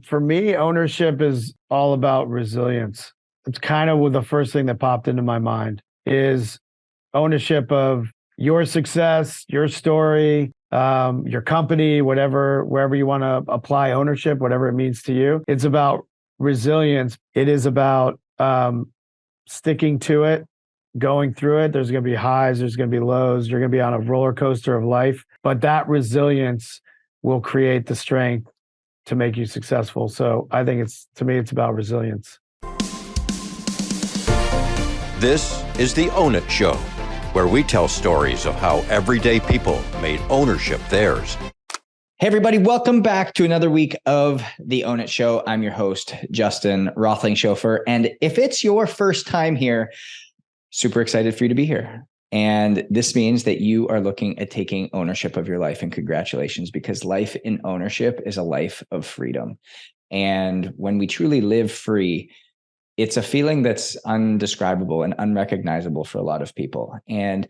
For me, ownership is all about resilience. It's kind of the first thing that popped into my mind is ownership of your success, your story, your company, whatever, wherever you want to apply ownership, whatever it means to you. It's about resilience. It is about sticking to it, going through it. There's going to be highs, there's going to be lows. You're going to be on a roller coaster of life, but that resilience will create the strength to make you successful. So I think to me, it's about resilience. This is the Own It Show, where we tell stories of how everyday people made ownership theirs. Hey, everybody. Welcome back to another week of the Own It Show. I'm your host, Justin Roethlingshoefer. And if it's your first time here, super excited for you to be here. And this means that you are looking at taking ownership of your life. And congratulations, because life in ownership is a life of freedom. And when we truly live free, it's a feeling that's undescribable and unrecognizable for a lot of people. And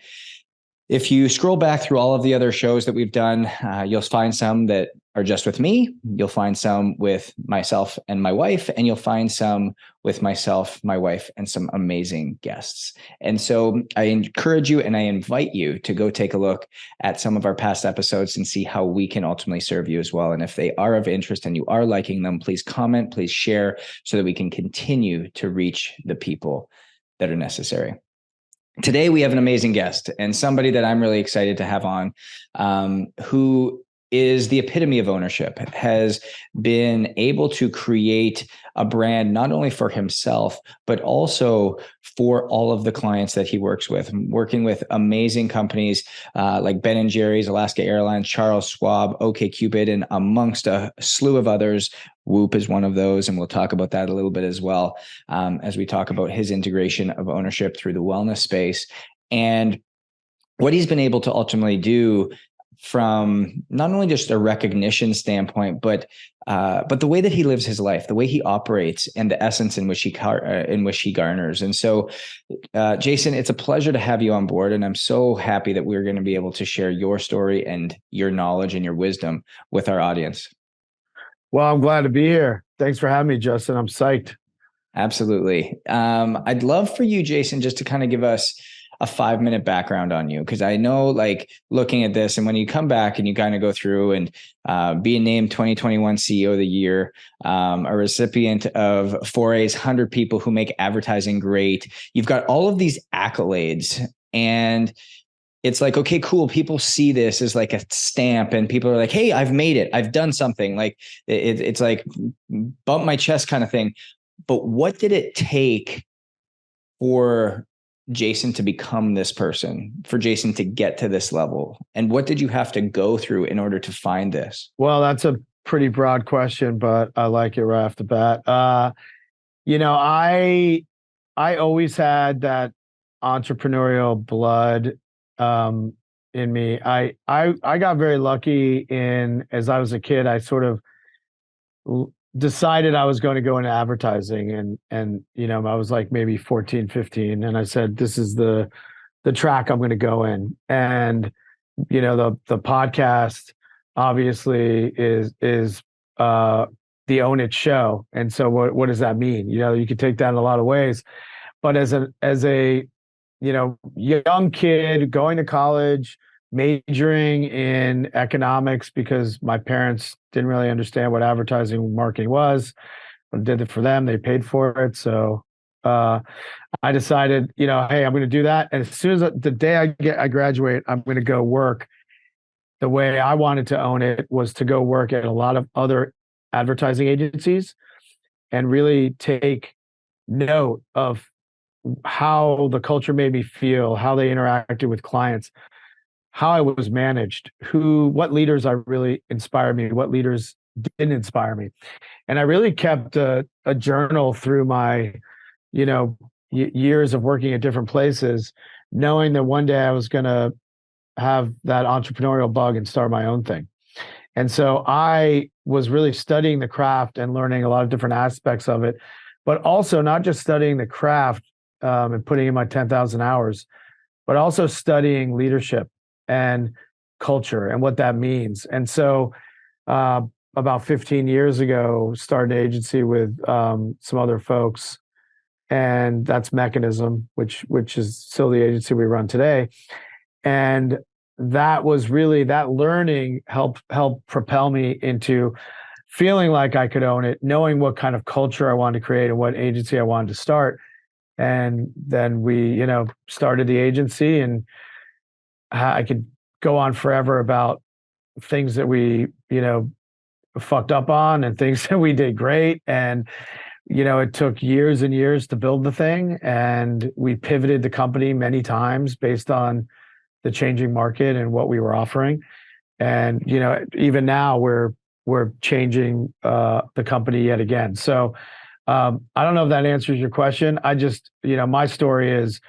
if you scroll back through all of the other shows that we've done, you'll find some that are just with me. You'll find some with myself and my wife, and you'll find some with myself, my wife, and some amazing guests. And so I encourage you and I invite you to go take a look at some of our past episodes and see how we can ultimately serve you as well. And if they are of interest and you are liking them, please comment, please share, so that we can continue to reach the people that are necessary. Today, we have an amazing guest and somebody that I'm really excited to have on, who is the epitome of ownership, has been able to create a brand not only for himself, but also for all of the clients that he works with, working with amazing companies like Ben & Jerry's, Alaska Airlines, Charles Schwab, OkCupid, and amongst a slew of others. Whoop is one of those, and we'll talk about that a little bit as well, as we talk about his integration of ownership through the wellness space and what he's been able to ultimately do from not only just a recognition standpoint, but the way that he lives his life, the way he operates, and the essence in which he garners. And so, Jason, it's a pleasure to have you on board, and I'm so happy that we're going to be able to share your story and your knowledge and your wisdom with our audience. Well, I'm glad to be here. Thanks for having me, Justin. I'm psyched. Absolutely. I'd love for you, Jason, just to kind of give us a 5-minute background on you, because I know, like, looking at this, and when you come back and you kind of go through and being named 2021 CEO of the Year, a recipient of 4A's 100 People Who Make Advertising Great, you've got all of these accolades, and it's like, okay, cool. People see this as like a stamp, and people are like, hey, I've made it. I've done something. Like it's like bump my chest kind of thing. But what did it take for Jason to become this person, for Jason to get to this level? And what did you have to go through in order to find this? Well, that's a pretty broad question, but I like it right off the bat. I always had that entrepreneurial blood in me. I got very lucky as I was a kid, I sort of decided I was going to go into advertising, and I was like maybe 14, 15, and I said, this is the track I'm going to go in. And the podcast obviously is the Own It Show. And so what does that mean? You could take that in a lot of ways, but as a young kid going to college, majoring in economics because my parents didn't really understand what advertising and marketing was. I did it for them. They paid for it. So I decided, hey, I'm going to do that. And as soon as the day I graduate, I'm going to go work. The way I wanted to own it was to go work at a lot of other advertising agencies and really take note of how the culture made me feel, how they interacted with clients, how I was managed, what leaders really inspired me, what leaders didn't inspire me. And I really kept a journal through my, years of working at different places, knowing that one day I was going to have that entrepreneurial bug and start my own thing. And so I was really studying the craft and learning a lot of different aspects of it, but also not just studying the craft and putting in my 10,000 hours, but also studying leadership and culture and what that means. And so about 15 years ago, started an agency with some other folks, and that's Mechanism, which is still the agency we run today. And that was really, that learning helped propel me into feeling like I could own it, knowing what kind of culture I wanted to create and what agency I wanted to start. And then we, started the agency, and I could go on forever about things that we, fucked up on and things that we did great. And, it took years and years to build the thing. And we pivoted the company many times based on the changing market and what we were offering. And, even now we're changing the company yet again. So I don't know if that answers your question. I just, my story is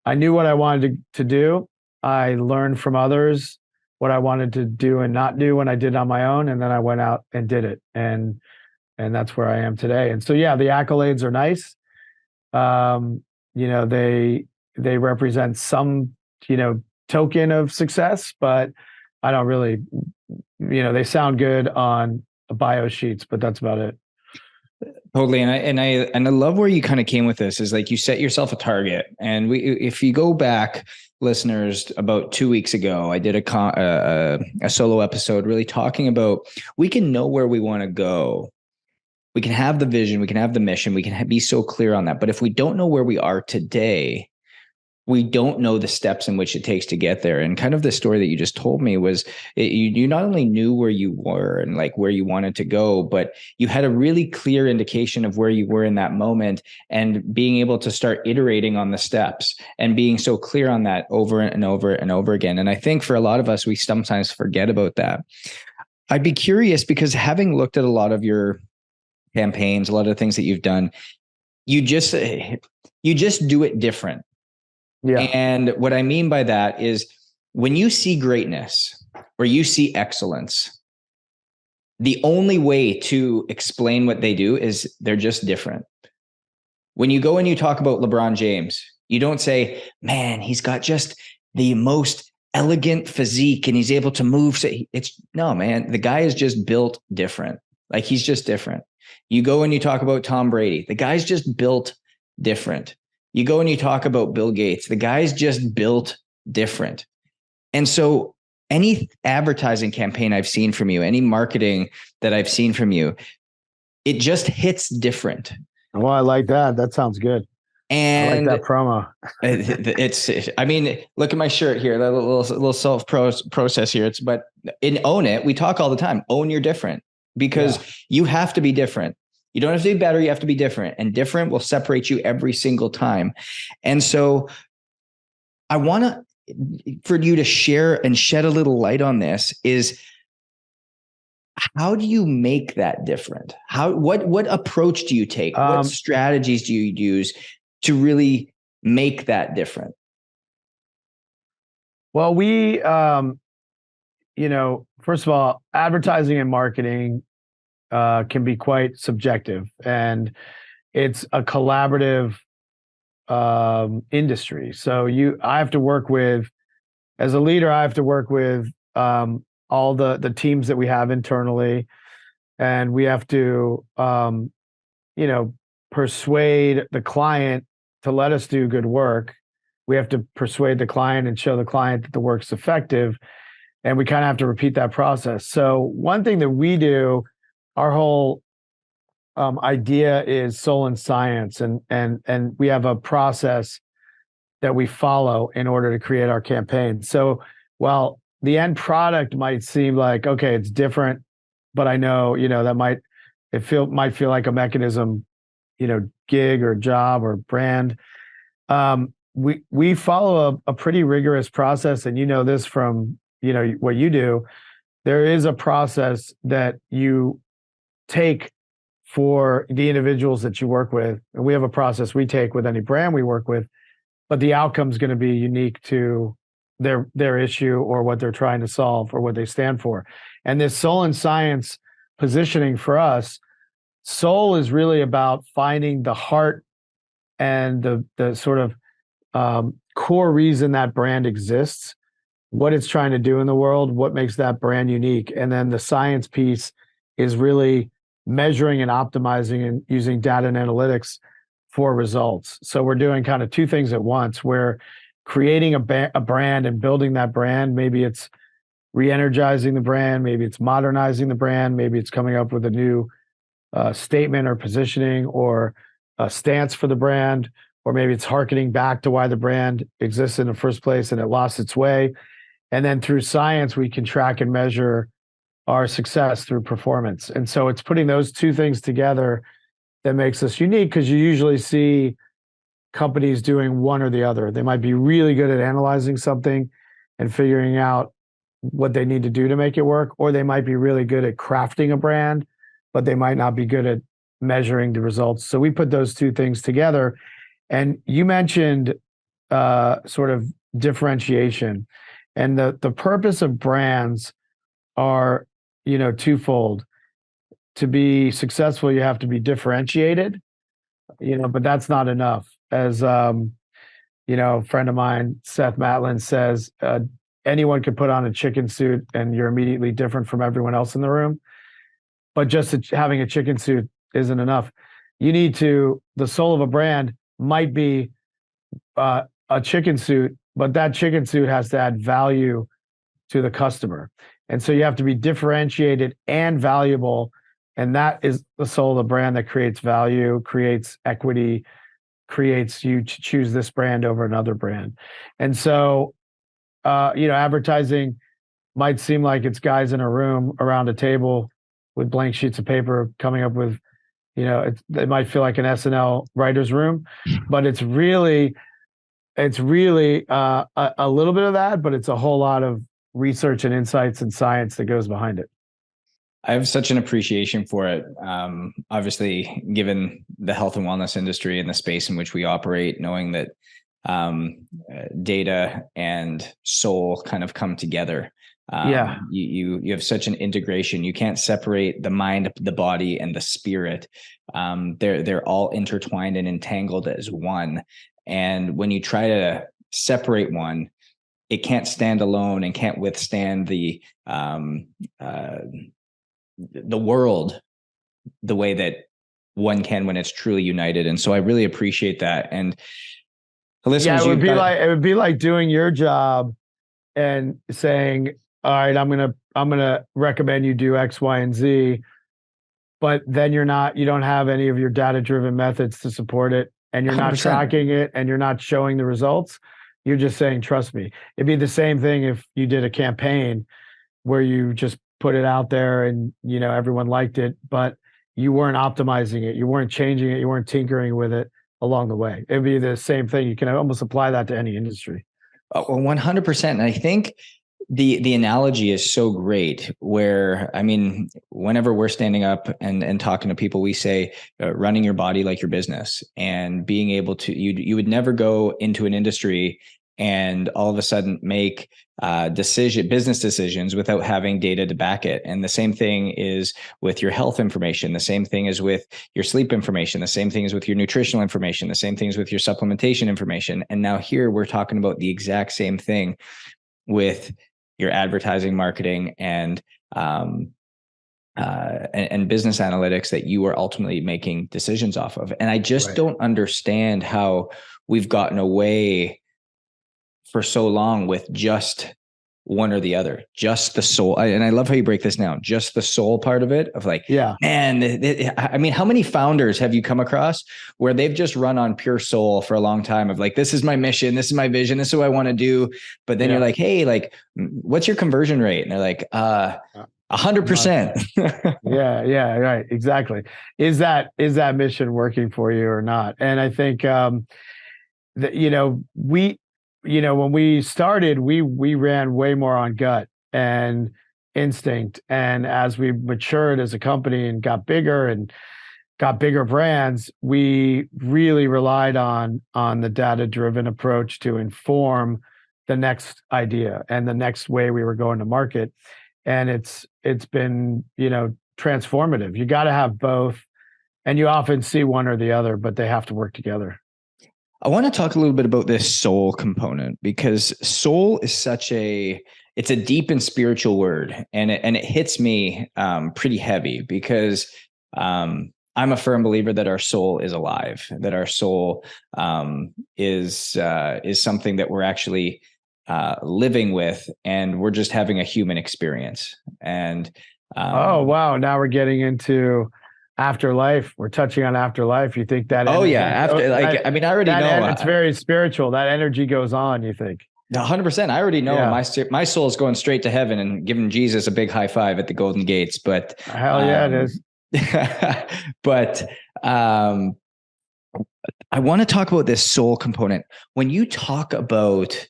I knew what I wanted to do. I learned from others what I wanted to do and not do when I did it on my own. And then I went out and did it. And that's where I am today. And so, yeah, the accolades are nice. They represent some, token of success, but I don't really, they sound good on bio sheets, but that's about it. Totally. And I love where you kind of came with this, is like you set yourself a target. And if you go back, listeners, about 2 weeks ago, I did a solo episode really talking about, we can know where we want to go. We can have the vision, we can have the mission, we can be so clear on that. But if we don't know where we are today, we don't know the steps in which it takes to get there. And kind of the story that you just told me was you not only knew where you were and like where you wanted to go, but you had a really clear indication of where you were in that moment, and being able to start iterating on the steps and being so clear on that over and over and over again. And I think for a lot of us, we sometimes forget about that. I'd be curious, because having looked at a lot of your campaigns, a lot of the things that you've done, you just do it different. Yeah. And what I mean by that is, when you see greatness or you see excellence, the only way to explain what they do is they're just different. When you go and you talk about LeBron James, you don't say, man, he's got just the most elegant physique and he's able to move. So no, man, the guy is just built different. Like, he's just different. You go and you talk about Tom Brady, the guy's just built different. You go and you talk about Bill Gates, the guy's just built different. And so any advertising campaign I've seen from you, any marketing that I've seen from you, it just hits different. Well, I like that. That sounds good. And I like that promo. I mean, look at my shirt here, that little self process here. But in Own It, we talk all the time, own your different, because you have to be different. You don't have to be better. You have to be different, and different will separate you every single time. And so I want for you to share and shed a little light on this, is how do you make that different? What approach do you take? What strategies do you use to really make that different? Well, we, first of all, advertising and marketing can be quite subjective, and it's a collaborative industry. So I have to work with, as a leader, I have to work with all the teams that we have internally, and we have to, persuade the client to let us do good work. We have to persuade the client and show the client that the work's effective, and we kind of have to repeat that process. So one thing that we do, our whole idea is soul and science, and we have a process that we follow in order to create our campaign. So while the end product might seem like, okay, it's different, but I know, that might feel like a Mechanism, gig or job or brand. We follow a pretty rigorous process, and this from what you do. There is a process that you take for the individuals that you work with, and we have a process we take with any brand we work with, but the outcome is going to be unique to their issue or what they're trying to solve or what they stand for. And this soul and science positioning for us, soul is really about finding the heart and the sort of core reason that brand exists, what it's trying to do in the world, what makes that brand unique. And then the science piece is really measuring and optimizing and using data and analytics for results. So we're doing kind of two things at once. We're creating a brand and building that brand. Maybe it's re-energizing the brand, maybe it's modernizing the brand, maybe it's coming up with a new statement or positioning or a stance for the brand, or maybe it's harkening back to why the brand exists in the first place and it lost its way. And then through science, we can track and measure our success through performance. And so it's putting those two things together that makes us unique, because you usually see companies doing one or the other. They might be really good at analyzing something and figuring out what they need to do to make it work, or they might be really good at crafting a brand, but they might not be good at measuring the results. So we put those two things together. And you mentioned sort of differentiation, and the purpose of brands are, twofold. To be successful, you have to be differentiated, but that's not enough. As a friend of mine, Seth Matlin, says, anyone can put on a chicken suit and you're immediately different from everyone else in the room. But just having a chicken suit isn't enough. The soul of a brand might be a chicken suit, but that chicken suit has to add value to the customer. And so you have to be differentiated and valuable. And that is the soul of the brand that creates value, creates equity, creates you to choose this brand over another brand. And so, advertising might seem like it's guys in a room around a table with blank sheets of paper coming up with, it might feel like an SNL writer's room, but it's really a little bit of that, but it's a whole lot of research and insights and science that goes behind it. I have such an appreciation for it. Obviously, given the health and wellness industry and the space in which we operate, knowing that data and soul kind of come together. You have such an integration. You can't separate the mind, the body, and the spirit. They're all intertwined and entangled as one. And when you try to separate one, it can't stand alone and can't withstand the world the way that one can when it's truly united. And so I really appreciate that. And listeners, it would be like doing your job and saying, all right, I'm gonna recommend you do X, Y, and Z, but then you don't have any of your data-driven methods to support it, and you're 100%. Not tracking it, and you're not showing the results. You're just saying, trust me. It'd be the same thing if you did a campaign where you just put it out there and everyone liked it, but you weren't optimizing it, you weren't changing it, you weren't tinkering with it along the way. It'd be the same thing. You can almost apply that to any industry. 100%. And I think the analogy is so great where, whenever we're standing up and talking to people, we say running your body like your business, and being able to, you would never go into an industry and all of a sudden make business decisions without having data to back it. And the same thing is with your health information. The same thing is with your sleep information. The same thing is with your nutritional information. The same thing is with your supplementation information. And now here we're talking about the exact same thing with your advertising, marketing, and business analytics that you are ultimately making decisions off of. And I just don't understand how we've gotten away for so long with just one or the other, just the soul. And I love how you break this down, just the soul part of it, of like, man, how many founders have you come across where they've just run on pure soul for a long time of like, this is my mission, this is my vision, this is what I want to do. But then you're like, hey, like, what's your conversion rate? And they're like, 100%. Yeah, right. Exactly. Is that mission working for you or not? And I think, when we started, we ran way more on gut and instinct. And as we matured as a company and got bigger brands, we really relied on the data-driven approach to inform the next idea and the next way we were going to market. And it's been, transformative. You got to have both, and you often see one or the other, but they have to work together. I want to talk a little bit about this soul component, because soul is such a it's a deep and spiritual word, and it hits me pretty heavy because I'm a firm believer that our soul is alive, that our soul is something that we're actually living with, and we're just having a human experience. And oh wow, now we're getting into afterlife. We're touching on afterlife. You think that? Oh yeah, after I mean, I already know it's very spiritual. That energy goes on. You think? 100%. I already know Yeah. my soul is going straight to heaven and giving Jesus a big high five at the Golden Gates. But Hell yeah, it is. but I want to talk about this soul component. When you talk about,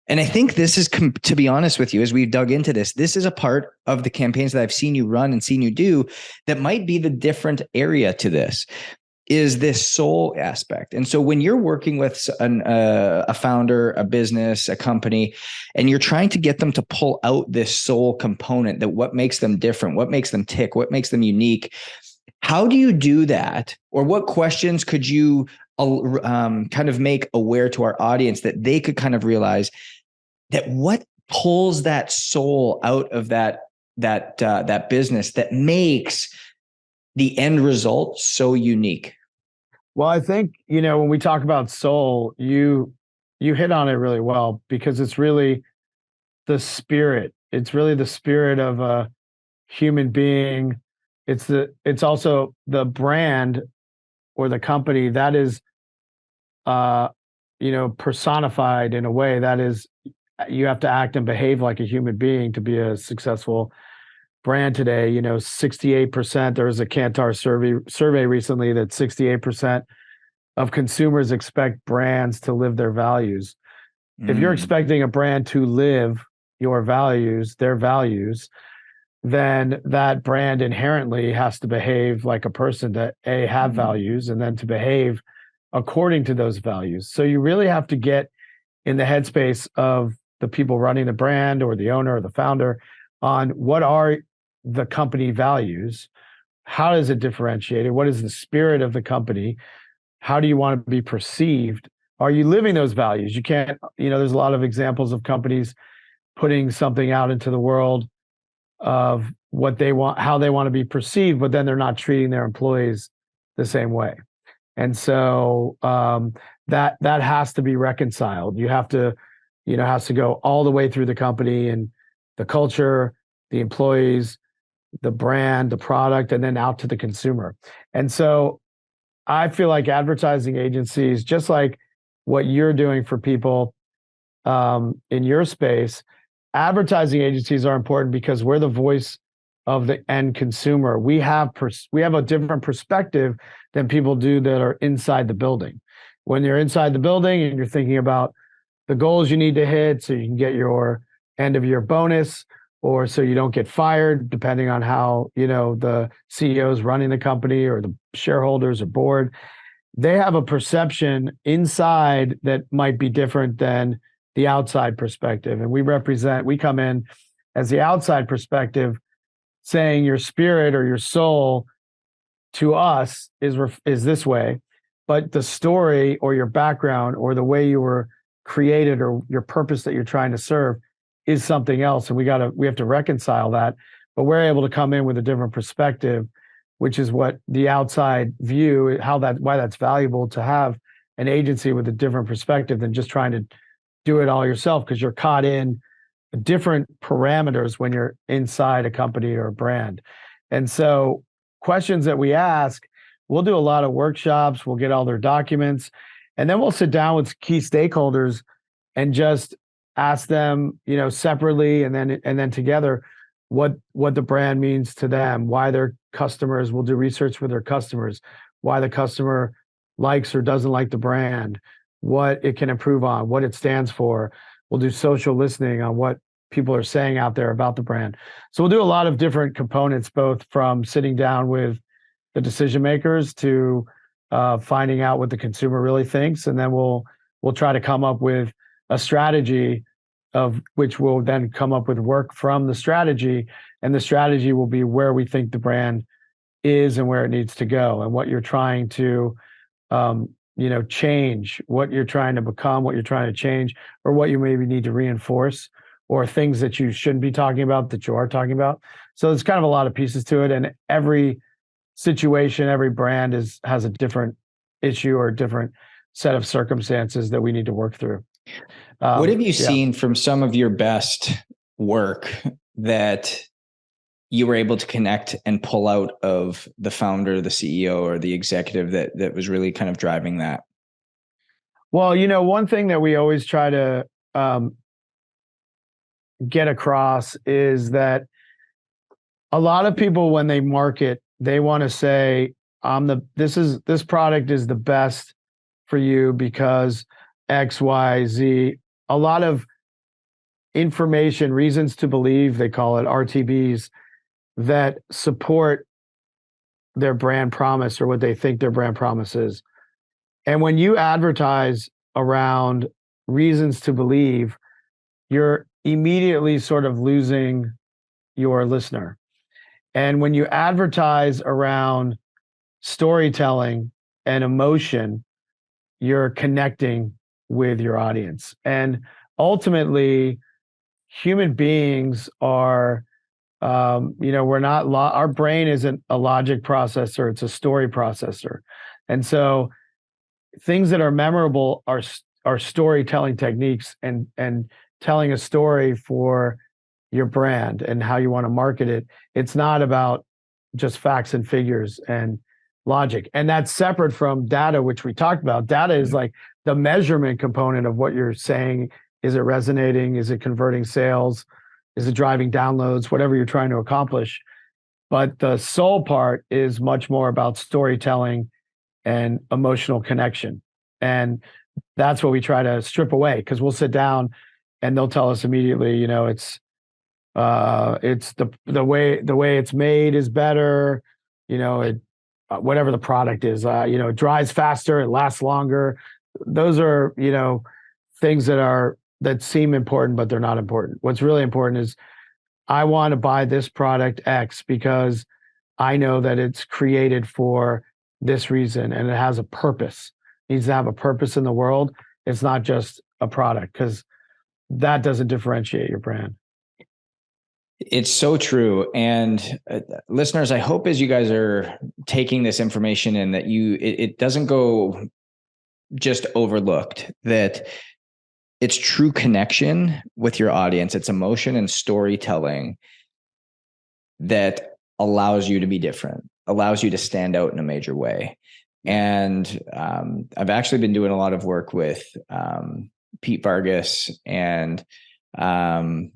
and I think this is, to be honest with you, as we've dug into this, this is a part of the campaigns that I've seen you run and seen you do that might be the different area to this, is this soul aspect. And so when you're working with a founder, a business, a company, and you're trying to get them to pull out this soul component, that what makes them different, what makes them tick, what makes them unique, how do you do that? Or what questions could you kind of make aware to our audience that they could kind of realize that what pulls that soul out of that business that makes the end result so unique? Well, I think, when we talk about soul, you hit on it really well, because it's really the spirit. It's really the spirit of a human being. It's also the brand or the company that is, personified in a way that is, you have to act and behave like a human being to be a successful brand today. 68%, there was a Kantar survey recently that 68% of consumers expect brands to live their values. If you're expecting a brand to live your values, their values, then that brand inherently has to behave like a person that have values, and then to behave according to those values. So you really have to get in the headspace of the people running the brand, or the owner or the founder, on what are the company values, how is it differentiated, what is the spirit of the company, how do you want to be perceived, are you living those values? You can't, there's a lot of examples of companies putting something out into the world of what they want, how they want to be perceived, but then they're not treating their employees the same way. And so that has to be reconciled. You have to, has to go all the way through the company, and the culture, the employees, the brand, the product, and then out to the consumer. And so I feel like advertising agencies, just like what you're doing for people in your space, advertising agencies are important because we're the voice of the end consumer. We have a different perspective than people do that are inside the building. When you're inside the building and you're thinking about the goals you need to hit so you can get your end of year bonus, or so you don't get fired, depending on how, the CEO is running the company, or the shareholders or board, they have a perception inside that might be different than the outside perspective. And we come in as the outside perspective, saying your spirit or your soul to us is this way, but the story or your background or the way you were created or your purpose that you're trying to serve is something else. And we have to reconcile that, but we're able to come in with a different perspective, which is what the outside view, why that's valuable to have an agency with a different perspective than just trying to do it all yourself, because you're caught in different parameters when you're inside a company or a brand. And so questions that we ask, we'll do a lot of workshops, we'll get all their documents, and then we'll sit down with key stakeholders and just ask them, separately and then together, what the brand means to them, why their customers, will do research with their customers, why the customer likes or doesn't like the brand, what it can improve on, what it stands for. We'll do social listening on what people are saying out there about the brand. So we'll do a lot of different components, both from sitting down with the decision makers to finding out what the consumer really thinks, and then we'll try to come up with a strategy, of which we'll then come up with work from the strategy, and the strategy will be where we think the brand is and where it needs to go, and what you're trying to change, what you're trying to become, what you're trying to change, or what you maybe need to reinforce, or things that you shouldn't be talking about that you are talking about. So there's kind of a lot of pieces to it, and every situation, every brand has a different issue or a different set of circumstances that we need to work through. What have you seen from some of your best work that you were able to connect and pull out of the founder, the CEO, or the executive that was really kind of driving that? Well, one thing that we always try to get across is that a lot of people, when they market, they want to say, this product is the best for you because X, Y, Z. A lot of information, reasons to believe, they call it RTBs, that support their brand promise or what they think their brand promise is. And when you advertise around reasons to believe, you're immediately sort of losing your listener. And when you advertise around storytelling and emotion, you're connecting with your audience. And ultimately, human beings are, we're not, our brain isn't a logic processor, it's a story processor. And so things that are memorable are storytelling techniques, and telling a story for your brand and how you want to market it. It's not about just facts and figures and logic. And that's separate from data, which we talked about. Data is like the measurement component of what you're saying. Is it resonating? Is it converting sales? Is it driving downloads? Whatever you're trying to accomplish. But the soul part is much more about storytelling and emotional connection. And that's what we try to strip away, because we'll sit down and they'll tell us immediately, it's the way it's made is better, whatever the product is, it dries faster, it lasts longer. Those are, things that seem important, but they're not important. What's really important is, I want to buy this product X because I know that it's created for this reason and it has a purpose. It needs to have a purpose in the world. It's not just a product, because that doesn't differentiate your brand. It's so true. And listeners, I hope as you guys are taking this information in, that it doesn't go just overlooked, that it's true connection with your audience. It's emotion and storytelling that allows you to be different, allows you to stand out in a major way. And I've actually been doing a lot of work with Pete Vargas and Grant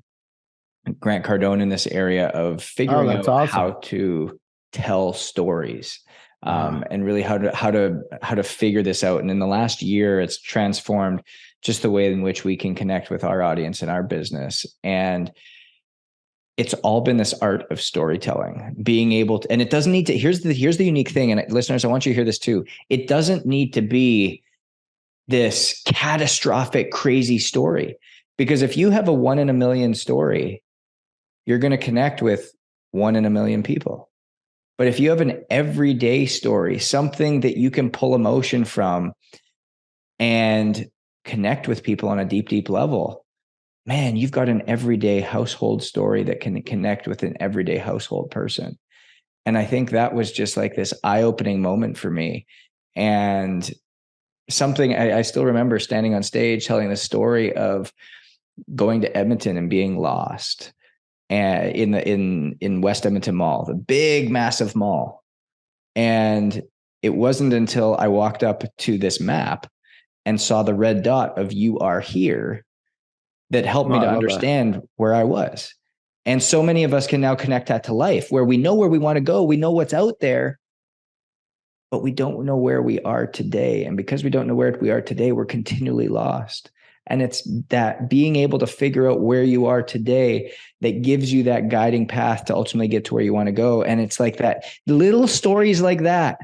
Cardone in this area of figuring out awesome. how to tell stories, and really how to figure this out. And in the last year, it's transformed just the way in which we can connect with our audience and our business. And it's all been this art of storytelling, being able to, and it doesn't need to, here's the unique thing. And listeners, I want you to hear this too. It doesn't need to be this catastrophic, crazy story, because if you have a 1 in a million story, you're going to connect with 1 in a million people. But if you have an everyday story, something that you can pull emotion from and connect with people on a deep, deep level, man, you've got an everyday household story that can connect with an everyday household person. And I think that was just like this eye-opening moment for me. And something I still remember standing on stage telling the story of going to Edmonton and being lost in West Edmonton Mall, the big, massive mall. And it wasn't until I walked up to this map and saw the red dot of "You are here" that helped me to understand where I was. And so many of us can now connect that to life, where we know where we want to go. We know what's out there, but we don't know where we are today. And because we don't know where we are today, we're continually lost. And it's that being able to figure out where you are today that gives you that guiding path to ultimately get to where you want to go. And it's like that little stories like that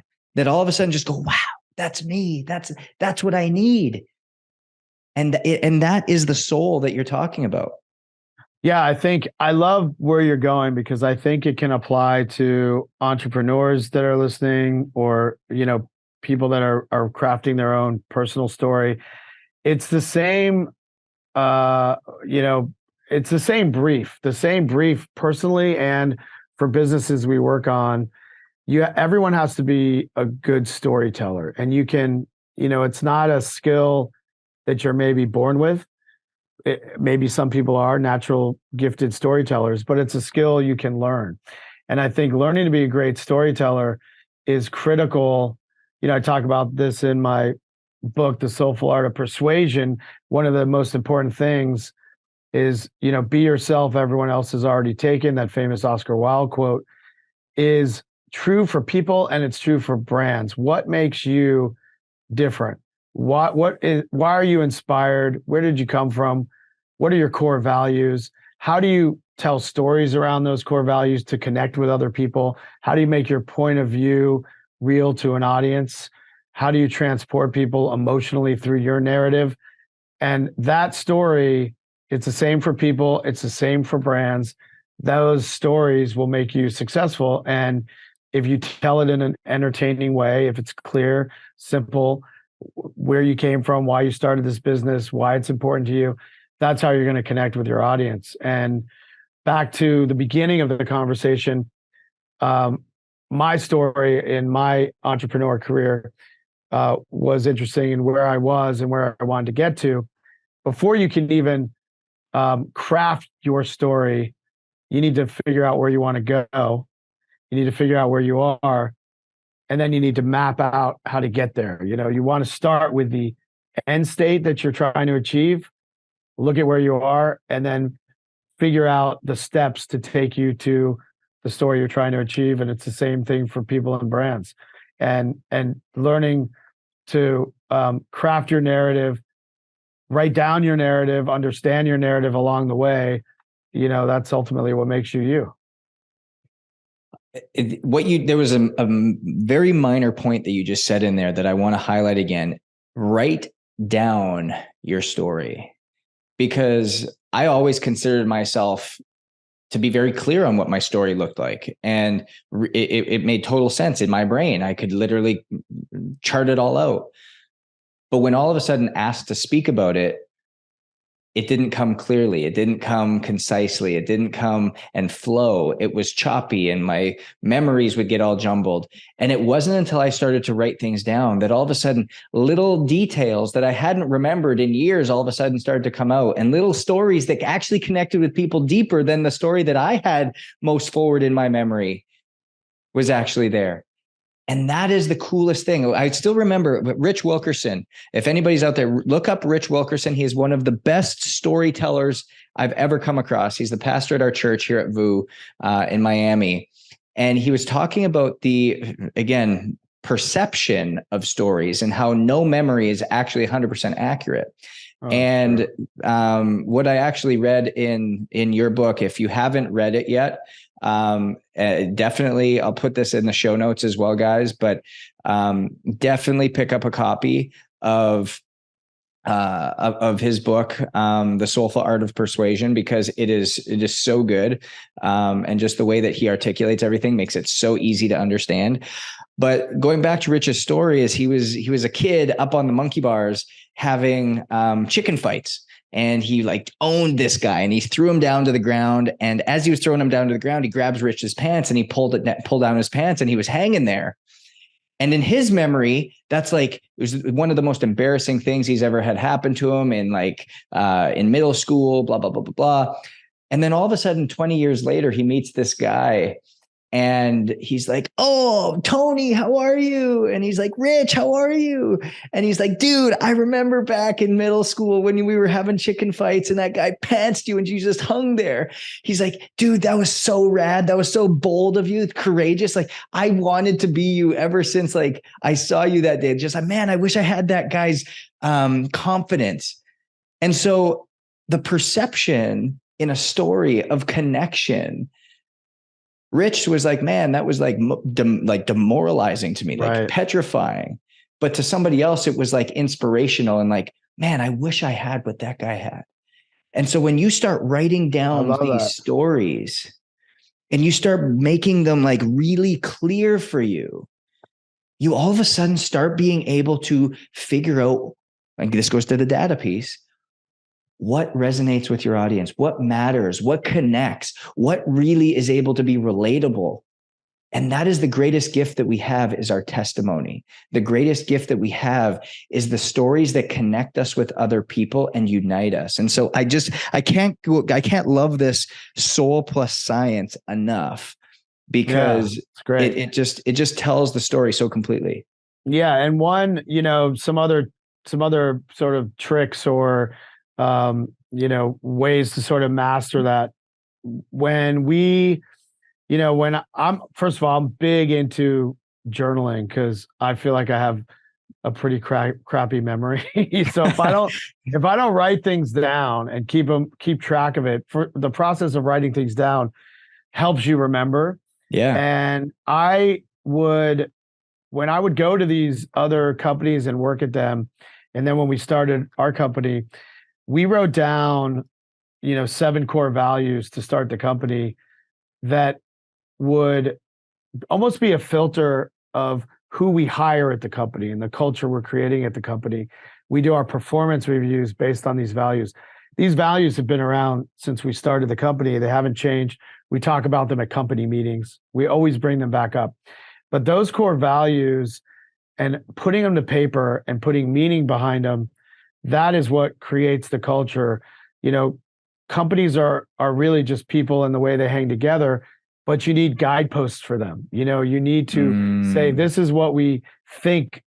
all of a sudden just go, wow, that's me. That's what I need. And that is the soul that you're talking about. Yeah, I love where you're going, because I think it can apply to entrepreneurs that are listening, or, people that are crafting their own personal story. It's the same, it's the same brief personally and for businesses we work on. Everyone has to be a good storyteller, and it's not a skill that you're maybe born with. Maybe some people are natural gifted storytellers, but it's a skill you can learn. And I think learning to be a great storyteller is critical. I talk about this in my book, The Soulful Art of Persuasion. One of the most important things is, be yourself, everyone else has already taken. That famous Oscar Wilde quote is true for people, and it's true for brands. What makes you different? Why are you inspired? Where did you come from? What are your core values? How do you tell stories around those core values to connect with other people? How do you make your point of view real to an audience? How do you transport people emotionally through your narrative? And that story, it's the same for people. It's the same for brands. Those stories will make you successful. And if you tell it in an entertaining way, if it's clear, simple, where you came from, why you started this business, why it's important to you, that's how you're going to connect with your audience. And back to the beginning of the conversation, my story in my entrepreneur career was interesting in where I was and where I wanted to get to. Before you can even craft your story, you need to figure out where you want to go. You need to figure out where you are. And then you need to map out how to get there. You want to start with the end state that you're trying to achieve, look at where you are, and then figure out the steps to take you to the story you're trying to achieve. And it's the same thing for people and brands. And learning to craft your narrative, write down your narrative, understand your narrative along the way, that's ultimately what makes you you. There was a very minor point that you just said in there that I want to highlight again. Write down your story, because I always considered myself to be very clear on what my story looked like. And it made total sense in my brain. I could literally chart it all out. But when all of a sudden asked to speak about it, it didn't come clearly. It didn't come concisely. It didn't come and flow. It was choppy, and my memories would get all jumbled. And it wasn't until I started to write things down that all of a sudden little details that I hadn't remembered in years all of a sudden started to come out, and little stories that actually connected with people deeper than the story that I had most forward in my memory was actually there. And that is the coolest thing. I still remember Rich Wilkerson. If anybody's out there, look up Rich Wilkerson. He is one of the best storytellers I've ever come across. He's the pastor at our church here at VU in Miami. And he was talking about again, perception of stories and how no memory is actually 100% accurate. Oh, and what I actually read in your book, if you haven't read it yet, definitely, I'll put this in the show notes as well, guys, but definitely pick up a copy of his book, The Soulful Art of Persuasion, because it is so good. And just the way that he articulates everything makes it so easy to understand. But going back to Rich's story, is he was a kid up on the monkey bars having chicken fights. And he owned this guy, and he threw him down to the ground. And as he was throwing him down to the ground, he grabs Rich's pants and he pulled down his pants, and he was hanging there. And in his memory, that's it was one of the most embarrassing things he's ever had happen to him in middle school, blah, blah, blah, blah, blah. And then all of a sudden, 20 years later, he meets this guy. And he's like, "Oh, Tony, how are you?" And he's like, "Rich, how are you?" And he's like, "Dude, I remember back in middle school when we were having chicken fights and that guy pantsed you and you just hung there." He's like, "Dude, that was so rad. That was so bold of you, courageous. I wanted to be you ever since I saw you that day. Just man, I wish I had that guy's confidence." And so the perception in a story of connection, Rich was like, "Man, that was demoralizing to me, right, petrifying." But to somebody else, it was inspirational and "Man, I wish I had what that guy had." And so when you start writing down these stories and you start making them really clear for you, you all of a sudden start being able to figure out, this goes to the data piece, what resonates with your audience, what matters, what connects, what really is able to be relatable. And that is the greatest gift that we have, is our testimony. The greatest gift that we have is the stories that connect us with other people and unite us. And so I can't love this soul plus science enough, because it's great. it just tells the story so completely. Yeah. And one, some other sort of tricks or, ways to sort of master that when first of all, I'm big into journaling because I feel like I have a pretty crappy memory. So if I don't write things down and keep track of it, for the process of writing things down helps you remember. Yeah. And when I would go to these other companies and work at them, and then when we started our company, we wrote down, 7 core values to start the company that would almost be a filter of who we hire at the company and the culture we're creating at the company. We do our performance reviews based on these values. These values have been around since we started the company. They haven't changed. We talk about them at company meetings. We always bring them back up. But those core values and putting them to paper and putting meaning behind them, that is what creates the culture. Companies are really just people and the way they hang together, but you need guideposts for them. You need to say, this is what we think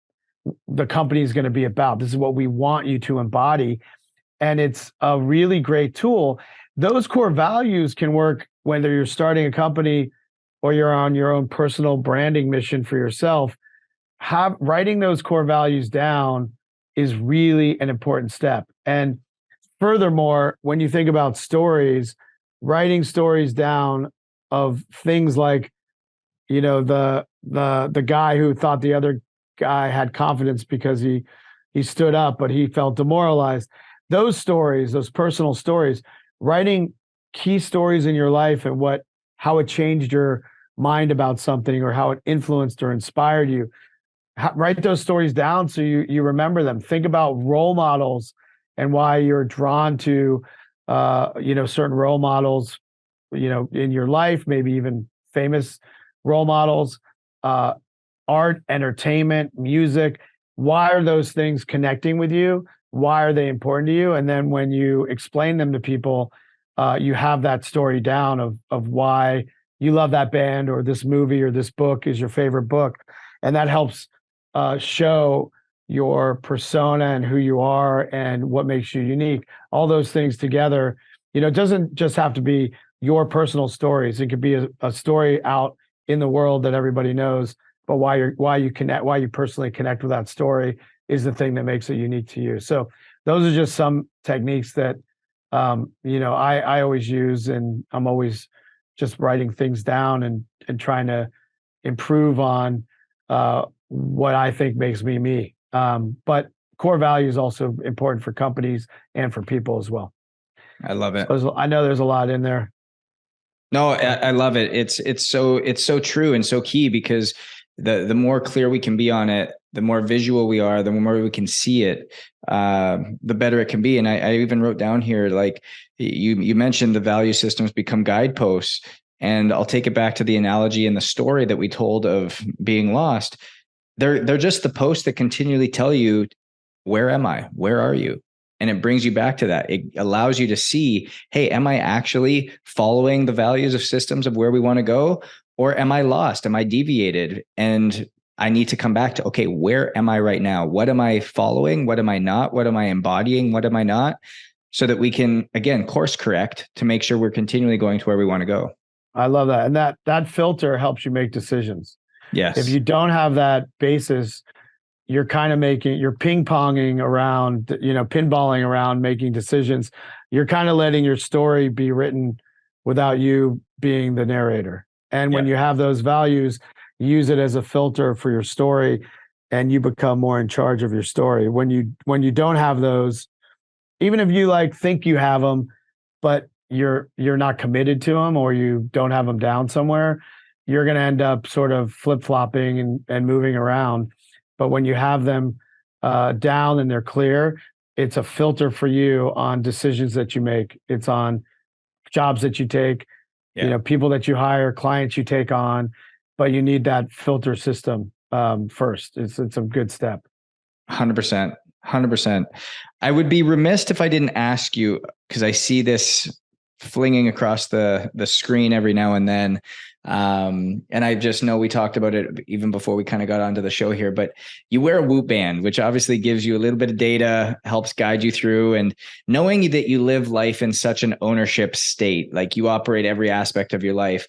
the company is going to be about. This is what we want you to embody. And it's a really great tool. Those core values can work whether you're starting a company or you're on your own personal branding mission for yourself. Writing those core values down is really an important step. And furthermore, when you think about stories, writing stories down of things like, the guy who thought the other guy had confidence because he stood up, but he felt demoralized. Those stories, those personal stories, writing key stories in your life and how it changed your mind about something or how it influenced or inspired you. Write those stories down so you remember them. Think about role models and why you're drawn to certain role models in your life, maybe even famous role models, art, entertainment, music. Why are those things connecting with you? Why are they important to you? And then when you explain them to people, you have that story down of why you love that band or this movie or this book is your favorite book. And that helps show your persona and who you are and what makes you unique. All those things together, it doesn't just have to be your personal stories. It could be a story out in the world that everybody knows, but why you personally connect with that story is the thing that makes it unique to you. So those are just some techniques that I always use, and I'm always just writing things down and trying to improve on what I think makes me. But core value is also important for companies and for people as well. I love it. So I know there's a lot in there. No, I love it. It's so true and so key, because the more clear we can be on it, the more visual we are, the more we can see it, the better it can be. And I even wrote down here, like you mentioned, the value systems become guideposts. And I'll take it back to the analogy and the story that we told of being lost. They're just the posts that continually tell you, where am I? Where are you? And it brings you back to that. It allows you to see, hey, am I actually following the values of systems of where we want to go? Or am I lost? Am I deviated? And I need to come back to, okay, where am I right now? What am I following? What am I not? What am I embodying? What am I not? So that we can, again, course correct to make sure we're continually going to where we want to go. I love that. And that filter helps you make decisions. Yes. If you don't have that basis, you're kind of you're ping-ponging around, pinballing around, making decisions. You're kind of letting your story be written without you being the narrator. And when you have those values, use it as a filter for your story, and you become more in charge of your story. When you don't have those, even if you think you have them, but you're not committed to them, or you don't have them down somewhere, you're going to end up sort of flip-flopping and moving around. But when you have them down and they're clear, it's a filter for you on decisions that you make. It's on jobs that you take, people that you hire, clients you take on, but you need that filter system first. It's a good step. 100%. 100%. I would be remiss if I didn't ask you, because I see this flinging across the screen every now and then. And I just know we talked about it even before we kind of got onto the show here, but you wear a Whoop band, which obviously gives you a little bit of data, helps guide you through. And knowing that you live life in such an ownership state, like you operate every aspect of your life.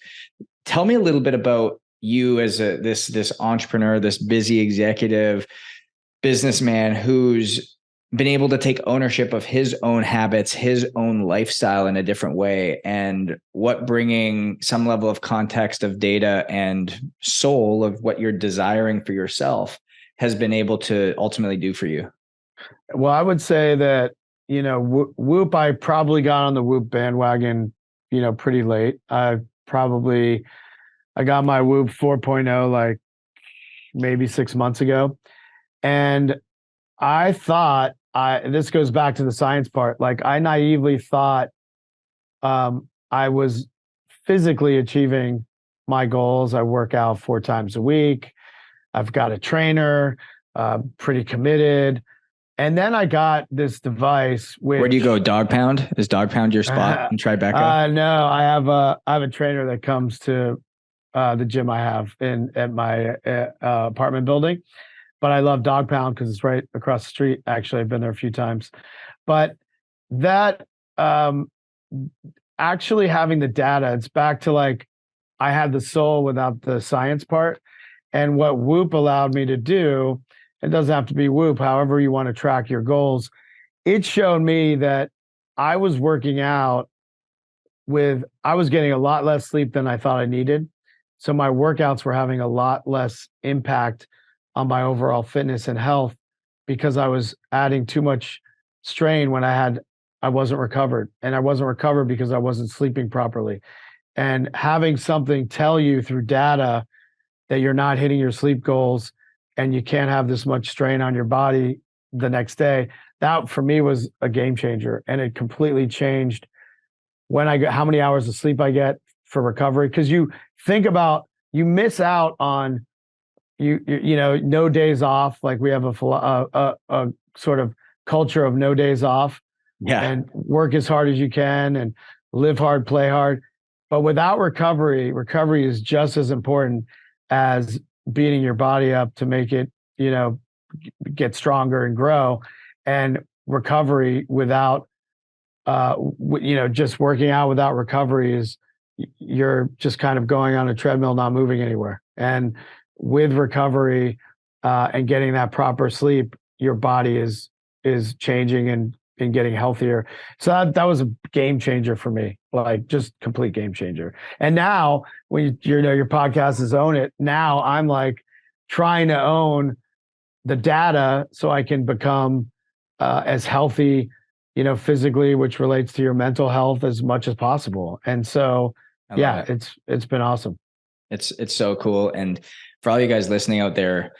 Tell me a little bit about you as this entrepreneur, this busy executive businessman who's been able to take ownership of his own habits, his own lifestyle in a different way, and what bringing some level of context of data and soul of what you're desiring for yourself has been able to ultimately do for you. Well, I would say that, Whoop, I probably got on the Whoop bandwagon, pretty late. I got my Whoop 4.0 like maybe 6 months ago. And I thought, this goes back to the science part. Like I naively thought I was physically achieving my goals. I work out 4 times a week. I've got a trainer, pretty committed. And then I got this device. Where do you go? Dog Pound? Is Dog Pound your spot in Tribeca? No, I have a trainer that comes to the gym I have at my apartment building. But I love Dog Pound because it's right across the street. Actually, I've been there a few times. But that actually having the data, it's back to like I had the soul without the science part. And what Whoop allowed me to do, it doesn't have to be Whoop, however you want to track your goals. It showed me that I was working out I was getting a lot less sleep than I thought I needed. So my workouts were having a lot less impact on my overall fitness and health because I was adding too much strain when I wasn't recovered. And I wasn't recovered because I wasn't sleeping properly. And having something tell you through data that you're not hitting your sleep goals and you can't have this much strain on your body the next day, that for me was a game changer. And it completely changed how many hours of sleep I get for recovery. Because you miss out on no days off. Like we have a sort of culture of no days off. Yeah. And work as hard as you can and live hard, play hard. But without recovery is just as important as beating your body up to make it, get stronger and grow. And recovery without, just working out without recovery is you're just kind of going on a treadmill, not moving anywhere. And with recovery and getting that proper sleep, your body is changing and getting healthier. So that was a game changer for me, like just complete game changer. And now when your podcast is Own It, now I'm like trying to own the data so I can become as healthy, physically, which relates to your mental health as much as possible. And so, it's been awesome. It's so cool. And for all you guys listening out there,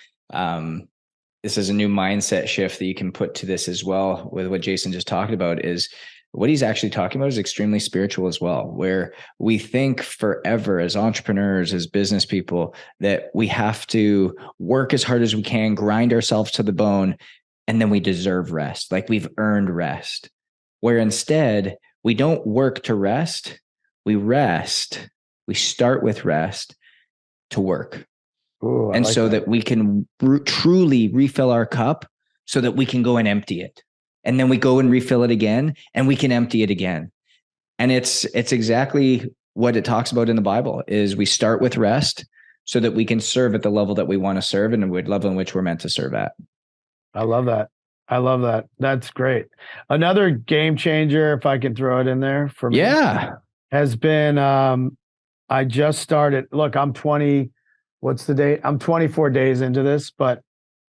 this is a new mindset shift that you can put to this as well with what Jason just talked about. Is what he's actually talking about is extremely spiritual as well, where we think forever as entrepreneurs, as business people, that we have to work as hard as we can, grind ourselves to the bone, and then we deserve rest. Like we've earned rest, where instead we don't work to rest. We rest. We start with rest to work. Ooh, and like so that we can truly refill our cup so that we can go and empty it. And then we go and refill it again and we can empty it again. And it's exactly what it talks about in the Bible is we start with rest so that we can serve at the level that we want to serve and the level in which we're meant to serve at. I love that. That's great. Another game changer, if I can throw it in there for me, has been, I just started, look, what's the date? I'm 24 days into this, but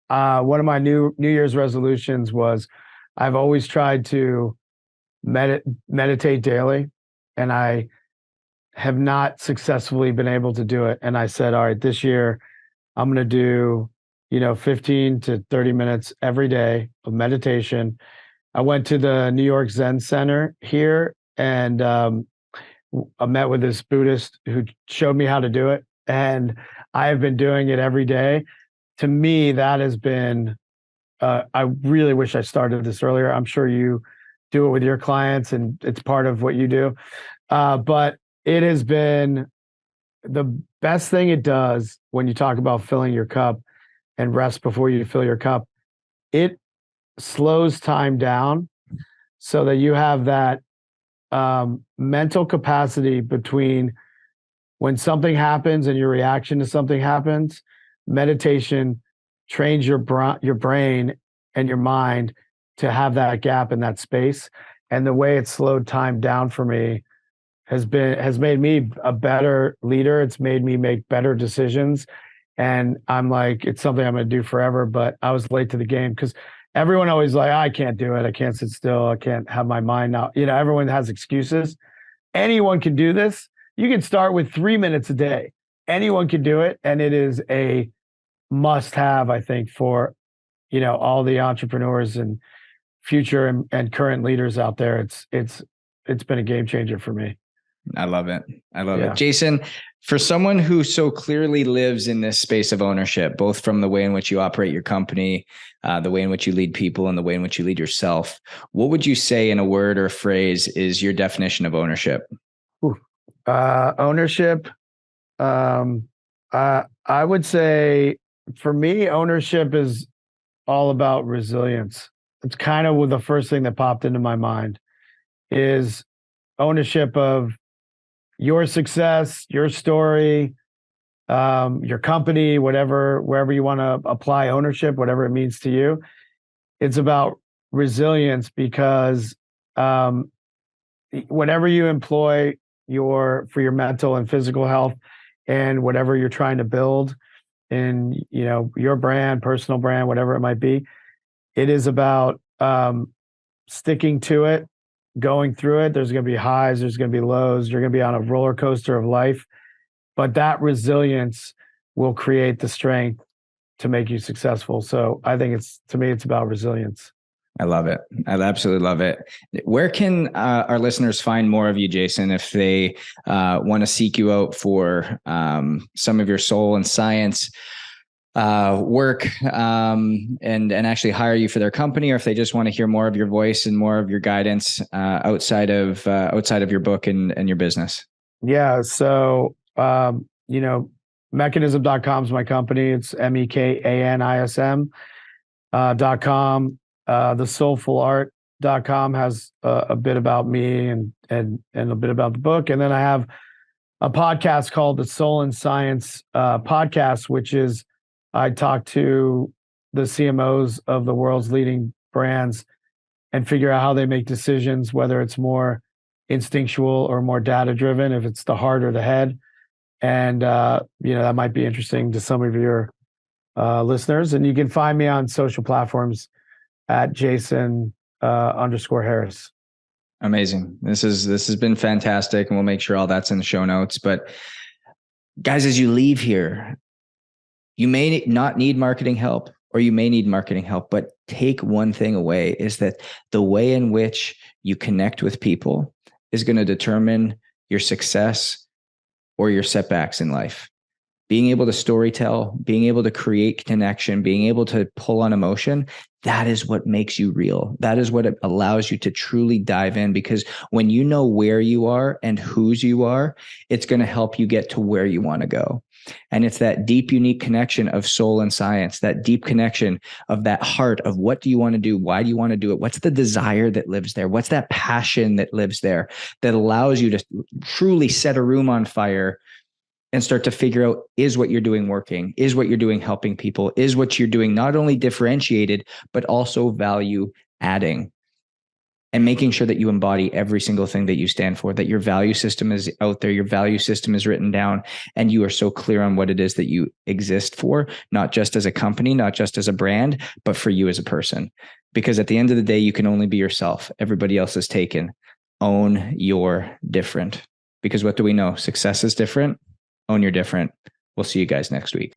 one of my New Year's resolutions was I've always tried to meditate daily, and I have not successfully been able to do it. And I said, all right, this year I'm going to do, 15 to 30 minutes every day of meditation. I went to the New York Zen Center here, and I met with this Buddhist who showed me how to do it, and I have been doing it every day. To me, that has been. I really wish I started this earlier. I'm sure you do it with your clients, and it's part of what you do. But it has been the best thing it does when you talk about filling your cup and rest before you fill your cup. It slows time down so that you have that mental capacity between when something happens and your reaction to something happens. Meditation trains your brain and your mind to have that gap in that space. And the way it slowed time down for me has made me a better leader. It's made me make better decisions. And I'm like, it's something I'm going to do forever. But I was late to the game because everyone always like, I can't do it. I can't sit still. I can't have my mind out. Everyone has excuses. Anyone can do this. You can start with 3 minutes a day. Anyone can do it. And it is a must have, I think, for, all the entrepreneurs and future and current leaders out there. It's been a game changer for me. I love it. I love it. Jason, for someone who so clearly lives in this space of ownership, both from the way in which you operate your company, the way in which you lead people, and the way in which you lead yourself, what would you say in a word or phrase is your definition of ownership? Ownership. I would say for me, ownership is all about resilience. It's kind of the first thing that popped into my mind is ownership of your success, your story, your company, wherever you want to apply ownership, whatever it means to you. It's about resilience because whatever you employ for your mental and physical health and whatever you're trying to build in, your brand, personal brand, whatever it might be, it is about sticking to it, going through it. There's going to be highs, there's going to be lows, you're going to be on a roller coaster of life, but that resilience will create the strength to make you successful. So I think to me, it's about resilience. I love it. I absolutely love it. Where can our listeners find more of you, Jason, if they want to seek you out for some of your soul and science work and actually hire you for their company, or if they just want to hear more of your voice and more of your guidance outside of your book and your business? Yeah. So, mechanism.com is my company. It's mechanism.com. thesoulfulart.com has a bit about me and a bit about the book. And then I have a podcast called the Soul and Science podcast, which is I talk to the CMOs of the world's leading brands and figure out how they make decisions, whether it's more instinctual or more data driven, if it's the heart or the head. And, that might be interesting to some of your listeners. And you can find me on social platforms at Jason_Harris. Amazing. This has been fantastic. And we'll make sure all that's in the show notes. But guys, as you leave here, you may not need marketing help, or you may need marketing help, but take one thing away is that the way in which you connect with people is going to determine your success or your setbacks in life. Being able to storytell, being able to create connection, being able to pull on emotion, that is what makes you real. That is what allows you to truly dive in, because when you know where you are and whose you are, it's going to help you get to where you want to go. And it's that deep, unique connection of soul and science, that deep connection of that heart of what do you want to do? Why do you want to do it? What's the desire that lives there? What's that passion that lives there that allows you to truly set a room on fire and start to figure out, is what you're doing working? Is what you're doing helping people? Is what you're doing not only differentiated, but also value adding? And making sure that you embody every single thing that you stand for, that your value system is out there, your value system is written down, and you are so clear on what it is that you exist for, not just as a company, not just as a brand, but for you as a person. Because at the end of the day, you can only be yourself. Everybody else is taken. Own your different. Because what do we know? Success is different. Own your different. We'll see you guys next week.